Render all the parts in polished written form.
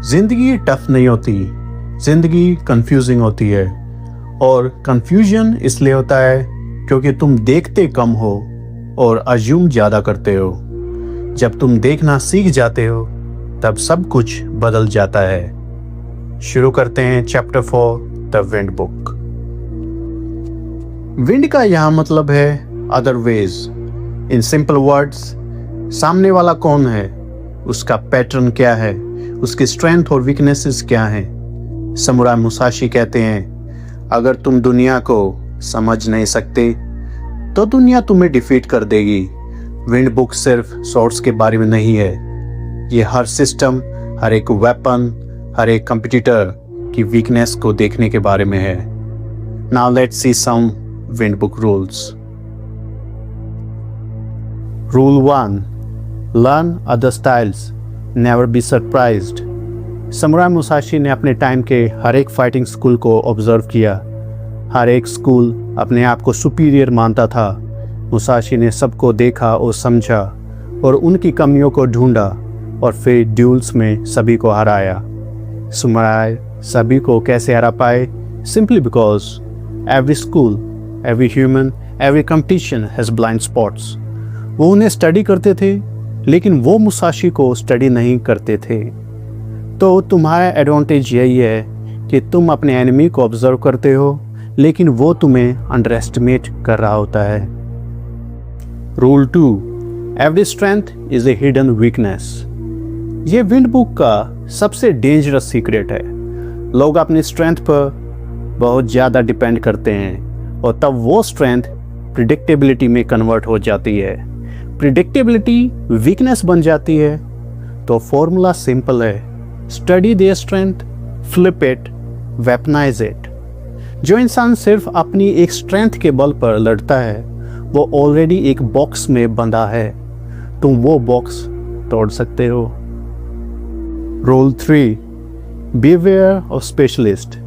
जिंदगी टफ नहीं होती, जिंदगी कंफ्यूजिंग होती है। और कंफ्यूजन इसलिए होता है क्योंकि तुम देखते कम हो और अज्यूम ज़्यादा करते हो। जब तुम देखना सीख जाते हो तब सब कुछ बदल जाता है। शुरू करते हैं chapter 4 the wind book. Wind का यहाँ मतलब है other ways. In simple words, सामने वाला कौन है, उसका पैटर्न क्या है, उसकी स्ट्रेंथ और वीकनेसेस क्या हैं। समुराई मुसाशी कहते हैं, अगर तुम दुनिया को समझ नहीं सकते तो दुनिया तुम्हें डिफीट कर देगी। विंड बुक सिर्फ स्वॉर्ड्स के बारे में नहीं है, ये हर सिस्टम, हर एक वेपन, हर एक कंपटीटर की वीकनेस को देखने के बारे में है। Now let's see some wind book rules. Rule 1, learn other styles, never be surprised. Samurai Musashi ने अपने टाइम के हर एक फाइटिंग स्कूल को ऑब्जर्व किया। हर एक स्कूल अपने आप को सुपीरियर मानता था। मुसाशी ने सबको देखा और समझा और उनकी कमियों को ढूंढा और फिर ड्यूल्स में सभी को हराया। समुराई सभी को कैसे हरा पाए? Simply because every school, every human, every competition has blind spots. वो उन्हें स्टडी करते थे लेकिन वो मुसाशी को स्टडी नहीं करते थे। तो तुम्हारा एडवांटेज यही है कि तुम अपने एनिमी को ऑब्जर्व करते हो लेकिन वो तुम्हें अंडर एस्टिमेट कर रहा होता है। Rule 2, every strength is a hidden weakness. ये विंड बुक का सबसे डेंजरस सीक्रेट है। लोग अपनी स्ट्रेंथ पर बहुत ज़्यादा डिपेंड करते हैं और तब वो स्ट्रेंथ प्रिडिक्टेबिलिटी में कन्वर्ट हो जाती है। प्रिडिक्टेबिलिटी वीकनेस बन जाती है। तो फॉर्मूला सिंपल है, study their strength, flip it, weaponize it. जो इंसान सिर्फ अपनी एक स्ट्रेंथ के बल पर लड़ता है वो ऑलरेडी एक बॉक्स में बंधा है। तुम वो बॉक्स तोड़ सकते हो। Rule 3, beware of specialist.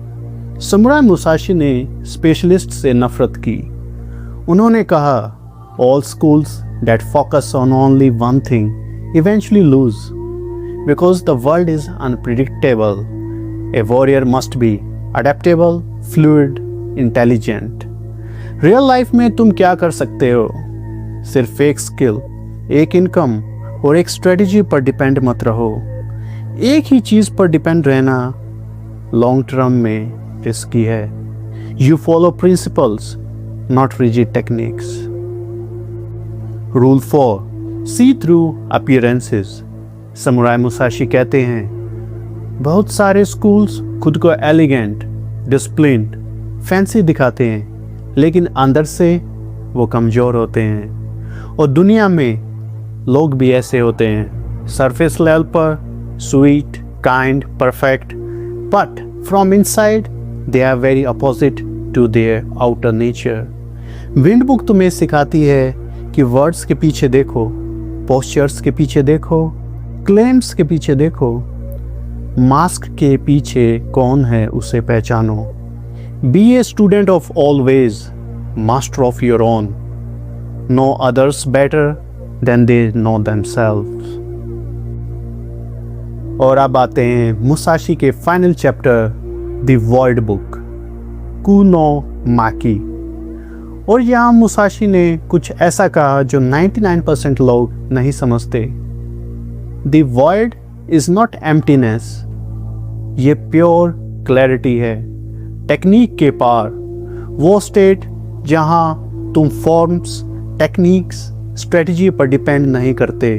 Samurai Musashi ने स्पेशलिस्ट से नफरत की। उन्होंने कहा, all schools that focus on only one thing eventually lose because the world is unpredictable. A warrior must be adaptable, fluid, intelligent. Real life में तुम क्या कर सकते हो? सिर्फ एक स्किल, एक इनकम और एक स्ट्रेटजी पर डिपेंड मत रहो। एक ही चीज पर डिपेंड रहना लॉन्ग टर्म में रिस्की है। You follow principles, not rigid techniques. Rule 4, see through appearances. Samurai Musashi कहते हैं, बहुत सारे स्कूल्स खुद को एलिगेंट, डिसिप्लिन्ड, फैंसी दिखाते हैं लेकिन अंदर से वो कमज़ोर होते हैं। और दुनिया में लोग भी ऐसे होते हैं, सरफेस लेवल पर sweet, kind, perfect, but from inside they are very opposite to their outer nature. Wind book तुम्हें सिखाती है कि वर्ड्स के पीछे देखो, पोस्चर्स के पीछे देखो, क्लेम्स के पीछे देखो, मास्क के पीछे कौन है उसे पहचानो। Be a student of all ways, master of your own. Know others better than they know themselves. और अब आते हैं मुसाशी के final chapter the void book, Ku no Maki. और यहाँ मुसाशी ने कुछ ऐसा कहा जो 99% लोग नहीं समझते। The void is not emptiness, ये प्योर क्लैरिटी है। टेक्निक के पार, वो स्टेट जहाँ तुम फॉर्म्स, टेक्निक्स, स्ट्रेटजी पर डिपेंड नहीं करते,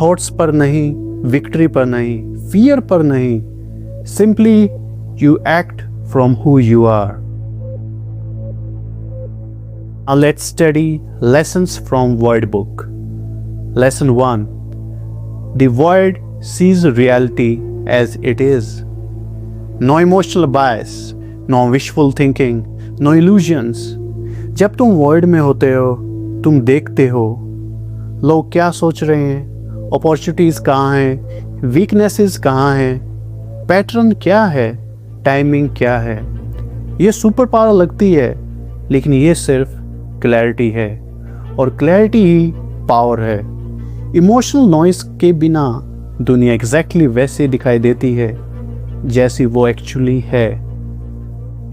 थॉट्स पर नहीं, विक्ट्री पर नहीं, फियर पर नहीं, simply you act from who you are. Now let's study lessons from Void book. Lesson 1. The void sees reality as it is. No emotional bias, no wishful thinking, no illusions. जब तुम void में होते हो, तुम देखते हो लोग क्या सोच रहे हैं, अपॉर्चुनिटीज़ कहाँ हैं, वीकनेसेस कहाँ हैं, पैटर्न क्या है, टाइमिंग क्या है। ये सुपर पावर लगती है लेकिन ये सिर्फ क्लैरिटी है और क्लैरिटी ही पावर है। इमोशनल नॉइस के बिना दुनिया एग्जैक्टली वैसे दिखाई देती है जैसी वो एक्चुअली है।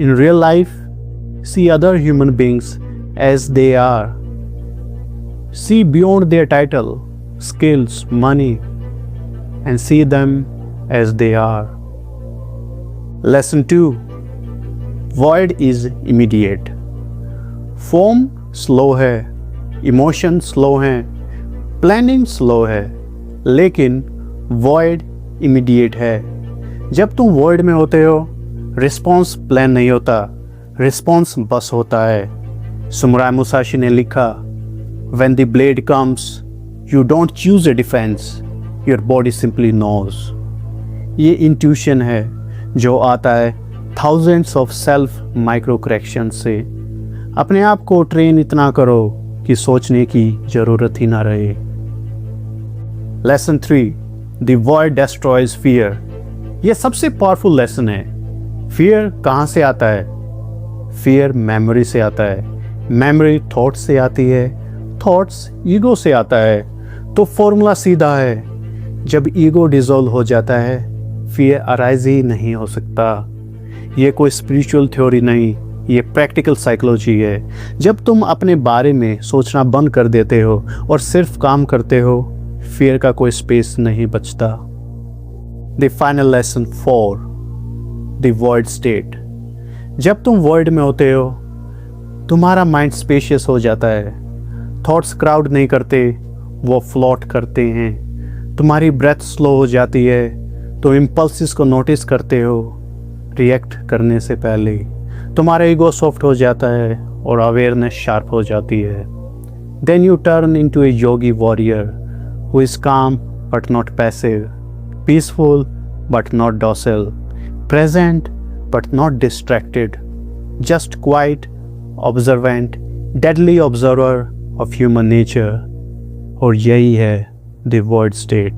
In real life, see other human beings as they are. See beyond their title, skills, money, and see them as they are. Lesson 2, void is immediate। Form slow है, इमोशन स्लो हैं, planning slow है, लेकिन void immediate है। जब तुम void में होते हो, रिस्पॉन्स प्लान नहीं होता, रिस्पॉन्स बस होता है। समुराई मुसाशी ने लिखा, When the blade comes, you don't choose a defense, your body simply knows। ये इंट्यूशन है जो आता है thousands of self micro corrections से। अपने आप को ट्रेन इतना करो कि सोचने की जरूरत ही ना रहे। Lesson 3, The void destroys fear। ये सबसे पावरफुल लेसन है। फियर कहाँ से आता है? फियर मेमोरी से आता है, मेमोरी थॉट से आती है, थॉट्स ईगो से आता है। तो फॉर्मूला सीधा है, जब ईगो डिसॉल्व हो जाता है, फियर अराइज ही नहीं हो सकता। ये कोई स्पिरिचुअल थ्योरी नहीं, ये प्रैक्टिकल साइकोलॉजी है। जब तुम अपने बारे में सोचना बंद कर देते हो और सिर्फ काम करते हो, फियर का कोई स्पेस नहीं बचता। The final lesson 4, the void state. जब तुम वॉइड में होते हो, तुम्हारा माइंड स्पेशियस हो जाता है। थॉट्स क्राउड नहीं करते, वो फ्लोट करते हैं। तुम्हारी ब्रेथ स्लो हो जाती है, तो इम्पल्सिस को नोटिस करते हो रिएक्ट करने से पहले। तुम्हारा ईगो सॉफ्ट हो जाता है और अवेयरनेस शार्प हो जाती है। Then you turn into a yogi warrior who is calm but not passive, peaceful but not docile, present but not distracted, just quiet, observant, deadly observer of human nature. और यही है the void state.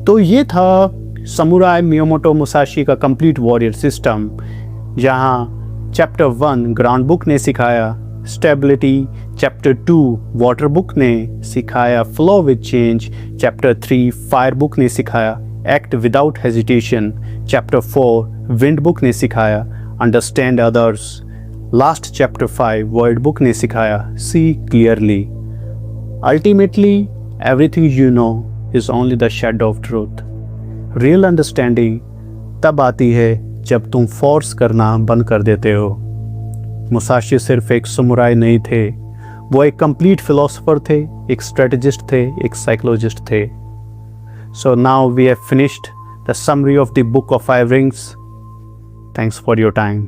तो ये था samurai Miyamoto Musashi का complete warrior system, जहाँ chapter 1 ground book ने सिखाया स्टेबिलिटी, चैप्टर 2 वाटर बुक ने सिखाया flow with change, chapter 3 fire book ने सिखाया act without hesitation, chapter 4 wind book ने सिखाया understand others, last chapter 5 word book ने सिखाया see clearly. Ultimately everything you know is only the shadow of truth. Real understanding तब आती है जब तुम फोर्स करना बंद कर देते हो। मुसाशी सिर्फ एक समुराई नहीं थे, वो एक कंप्लीट फिलोसोफर थे, एक स्ट्रेटजिस्ट थे, एक साइकोलॉजिस्ट थे। So now we have finished the summary of the book of 5 rings. Thanks for your time.